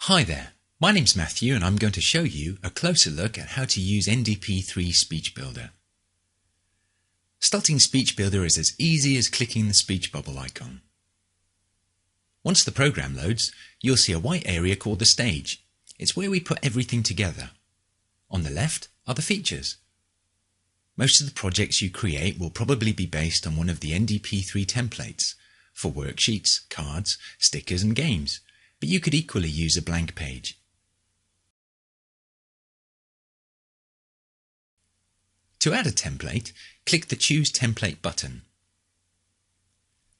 Hi there, my name's Matthew and I'm going to show you a closer look at how to use NDP3 Speech Builder. Starting Speech Builder is as easy as clicking the speech bubble icon. Once the program loads, you'll see a white area called the stage. It's where we put everything together. On the left are the features. Most of the projects you create will probably be based on one of the NDP3 templates for worksheets, cards, stickers and games, but you could equally use a blank page. To add a template, click the Choose Template button.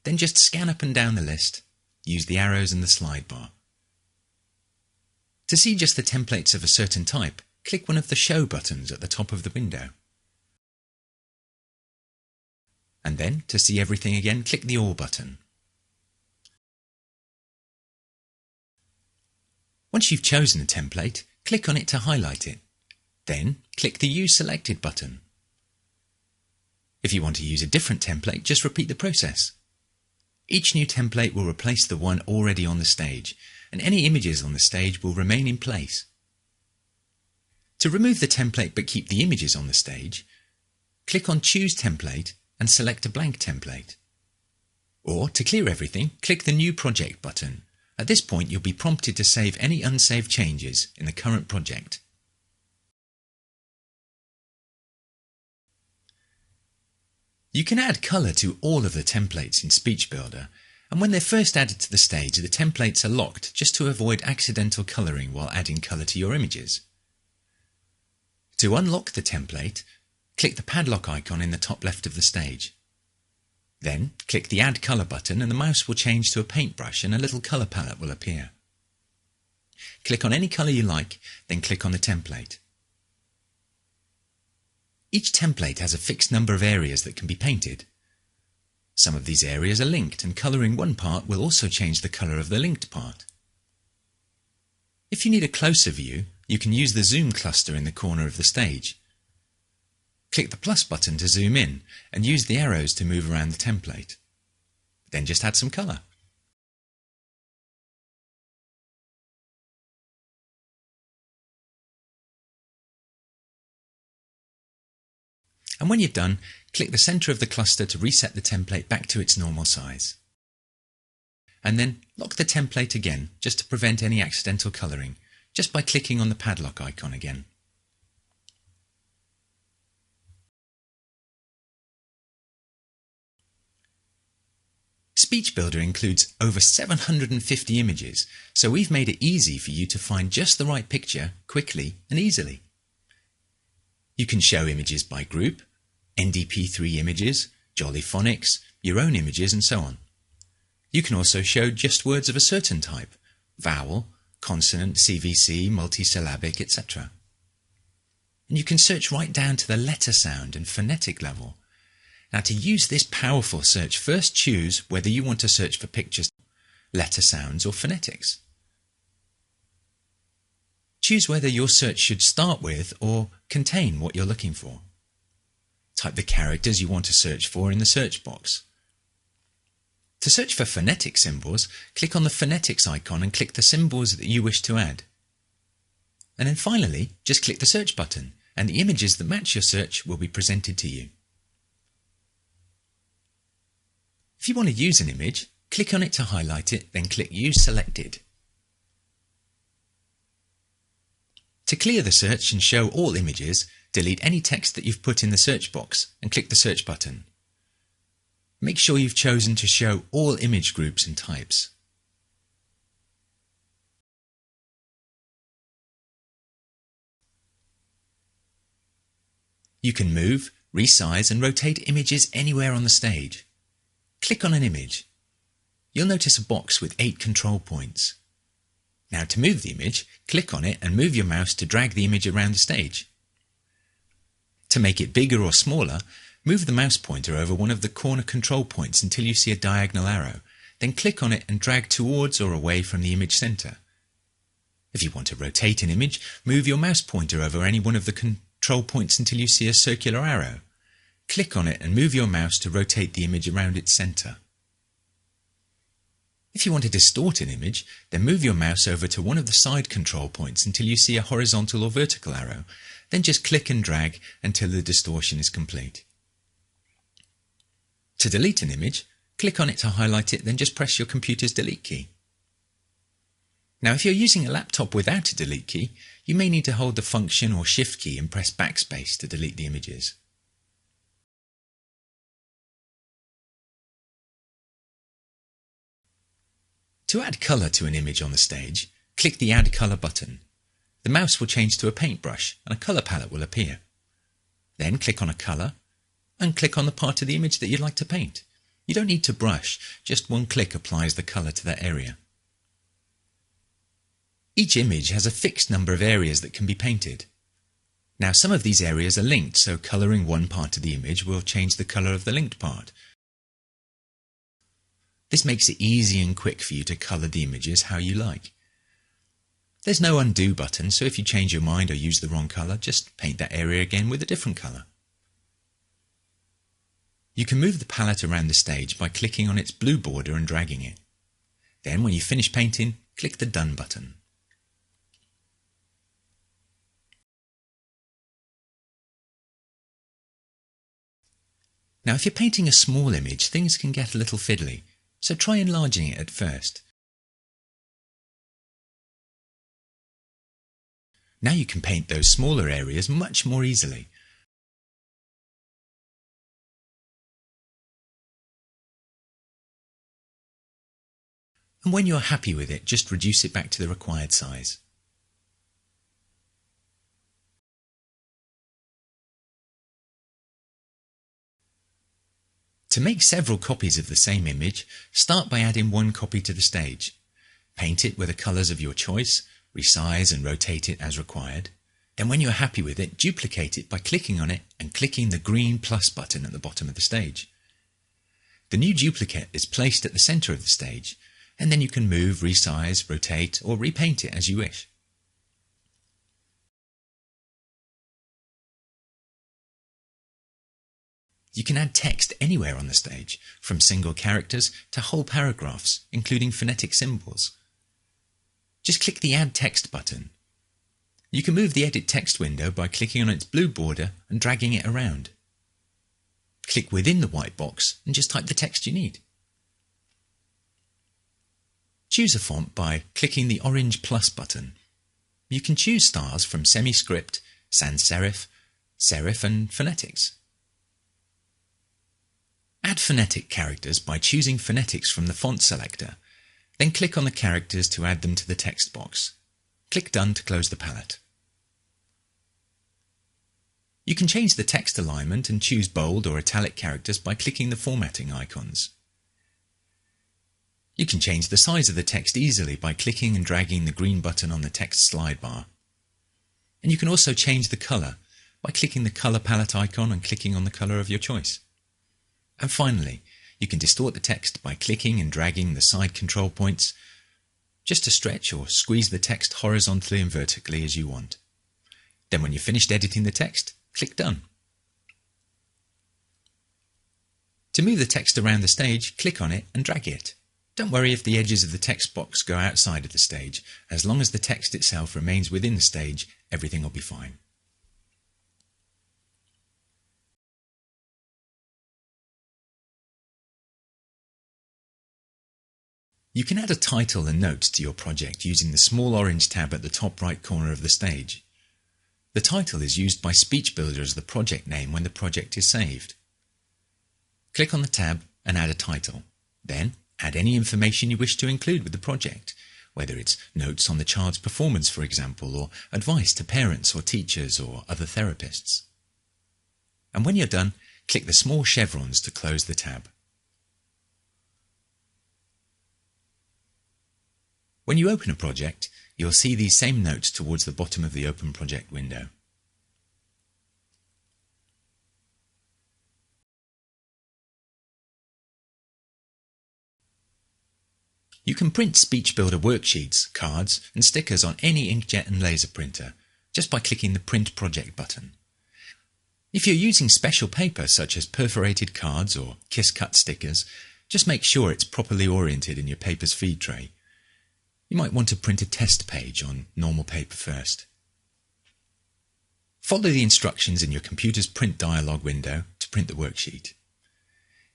Then just scan up and down the list. Use the arrows and the slide bar. To see just the templates of a certain type, click one of the Show buttons at the top of the window. And then, to see everything again, click the All button. Once you've chosen a template, click on it to highlight it. Then, click the Use Selected button. If you want to use a different template, just repeat the process. Each new template will replace the one already on the stage, and any images on the stage will remain in place. To remove the template but keep the images on the stage, click on Choose Template and select a blank template. Or, to clear everything, click the New Project button. At this point, you'll be prompted to save any unsaved changes in the current project. You can add colour to all of the templates in Speech Builder, and when they're first added to the stage, the templates are locked just to avoid accidental colouring while adding colour to your images. To unlock the template, click the padlock icon in the top left of the stage. Then, click the Add Colour button and the mouse will change to a paintbrush and a little colour palette will appear. Click on any colour you like, then click on the template. Each template has a fixed number of areas that can be painted. Some of these areas are linked, and colouring one part will also change the colour of the linked part. If you need a closer view, you can use the zoom cluster in the corner of the stage. Click the plus button to zoom in, and use the arrows to move around the template. Then just add some colour. And when you're done, click the centre of the cluster to reset the template back to its normal size. And then lock the template again, just to prevent any accidental colouring, just by clicking on the padlock icon again. Speech Builder includes over 750 images, so we've made it easy for you to find just the right picture quickly and easily. You can show images by group, NDP3 images, Jolly Phonics, your own images and so on. You can also show just words of a certain type, vowel, consonant, CVC, multisyllabic, etc. And you can search right down to the letter sound and phonetic level. Now, to use this powerful search, first choose whether you want to search for pictures, letter sounds or phonetics. Choose whether your search should start with or contain what you're looking for. Type the characters you want to search for in the search box. To search for phonetic symbols, click on the phonetics icon and click the symbols that you wish to add. And then finally, just click the search button and the images that match your search will be presented to you. If you want to use an image, click on it to highlight it, then click Use Selected. To clear the search and show all images, delete any text that you've put in the search box and click the search button. Make sure you've chosen to show all image groups and types. You can move, resize and rotate images anywhere on the stage. Click on an image. You'll notice a box with 8 control points. Now to move the image, click on it and move your mouse to drag the image around the stage. To make it bigger or smaller, move the mouse pointer over one of the corner control points until you see a diagonal arrow, then click on it and drag towards or away from the image center. If you want to rotate an image, move your mouse pointer over any one of the control points until you see a circular arrow. Click on it and move your mouse to rotate the image around its center. If you want to distort an image, then move your mouse over to one of the side control points until you see a horizontal or vertical arrow. Then just click and drag until the distortion is complete. To delete an image, click on it to highlight it, then just press your computer's delete key. Now, if you're using a laptop without a delete key, you may need to hold the Function or Shift key and press backspace to delete the images. To add colour to an image on the stage, click the Add Colour button. The mouse will change to a paintbrush and a colour palette will appear. Then click on a colour and click on the part of the image that you'd like to paint. You don't need to brush, just one click applies the colour to that area. Each image has a fixed number of areas that can be painted. Now, some of these areas are linked, so colouring one part of the image will change the colour of the linked part. This makes it easy and quick for you to colour the images how you like. There's no undo button, so if you change your mind or use the wrong colour, just paint that area again with a different colour. You can move the palette around the stage by clicking on its blue border and dragging it. Then, when you finish painting, click the Done button. Now, if you're painting a small image, things can get a little fiddly, so try enlarging it at first. Now you can paint those smaller areas much more easily. And when you're happy with it, just reduce it back to the required size. To make several copies of the same image, start by adding one copy to the stage. Paint it with the colours of your choice, resize and rotate it as required. Then when you're happy with it, duplicate it by clicking on it and clicking the green plus button at the bottom of the stage. The new duplicate is placed at the centre of the stage, and then you can move, resize, rotate or repaint it as you wish. You can add text anywhere on the stage, from single characters to whole paragraphs, including phonetic symbols. Just click the Add Text button. You can move the Edit Text window by clicking on its blue border and dragging it around. Click within the white box and just type the text you need. Choose a font by clicking the orange plus button. You can choose styles from semi-script, sans serif, serif and phonetics. Add phonetic characters by choosing phonetics from the font selector. Then click on the characters to add them to the text box. Click Done to close the palette. You can change the text alignment and choose bold or italic characters by clicking the formatting icons. You can change the size of the text easily by clicking and dragging the green button on the text slide bar. And you can also change the colour by clicking the colour palette icon and clicking on the colour of your choice. And finally, you can distort the text by clicking and dragging the side control points just to stretch or squeeze the text horizontally and vertically as you want. Then when you've finished editing the text, click Done. To move the text around the stage, click on it and drag it. Don't worry if the edges of the text box go outside of the stage. As long as the text itself remains within the stage, everything will be fine. You can add a title and notes to your project using the small orange tab at the top right corner of the stage. The title is used by Speech Builder as the project name when the project is saved. Click on the tab and add a title. Then add any information you wish to include with the project, whether it's notes on the child's performance, for example, or advice to parents or teachers or other therapists. And when you're done, click the small chevrons to close the tab. When you open a project, you'll see these same notes towards the bottom of the Open Project window. You can print Speech Builder worksheets, cards and stickers on any inkjet and laser printer just by clicking the Print Project button. If you're using special paper such as perforated cards or kiss cut stickers, Just make sure it's properly oriented in your paper's feed tray. You might want to print a test page on normal paper first. Follow the instructions in your computer's print dialog window to print the worksheet.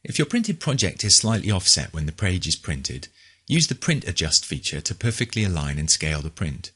If your printed project is slightly offset when the page is printed, use the Print Adjust feature to perfectly align and scale the print.